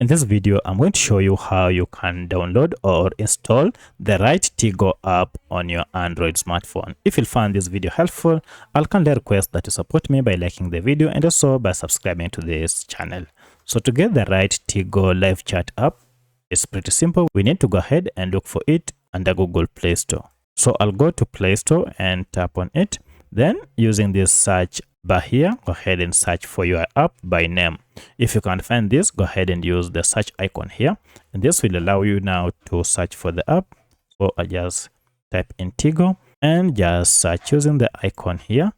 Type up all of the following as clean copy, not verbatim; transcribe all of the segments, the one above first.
In this video, I'm going to show you how you can download or install the right Tigo app on your Android smartphone. If you find this video helpful, I'll kindly request that you support me by liking the video and also by subscribing to this channel. So to get the right Tigo live chat app, it's pretty simple. We need to go ahead and look for it under Google Play Store. So I'll go to Play Store and tap on it. Then using this search bar here, go ahead and search for your app by name. If you can't find this, go ahead and use the search icon here, and this will allow you now to search for the app. So I just type in Tigo and just search using the icon here,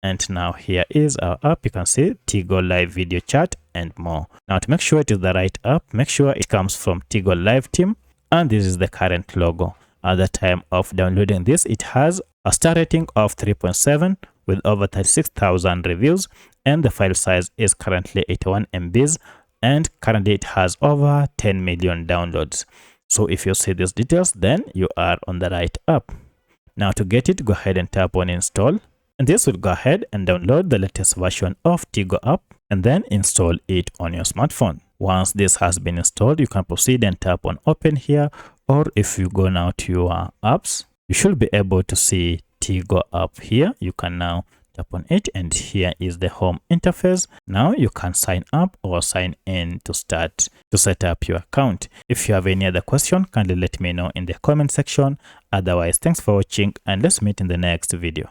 and now here is our app. You can see Tigo live video chat and more. Now to make sure it is the right app, make sure it comes from Tigo live team, and this is the current logo. At the time of downloading this, it has a star rating of 3.7 with over 36,000 reviews, and the file size is currently 81 MBs, and currently it has over 10 million downloads. So if you see these details, then you are on the right app. Now to get it, go ahead and tap on install, and this will go ahead and download the latest version of Tigo app and then install it on your smartphone. Once this has been installed, you can proceed and tap on open here, or if you go now to your apps, you should be able to see Tigo app here. You can now tap on it, and here is the home interface. Now you can sign up or sign in to start to set up your account. If you have any other question, kindly let me know in the comment section. Otherwise, thanks for watching, and let's meet in the next video.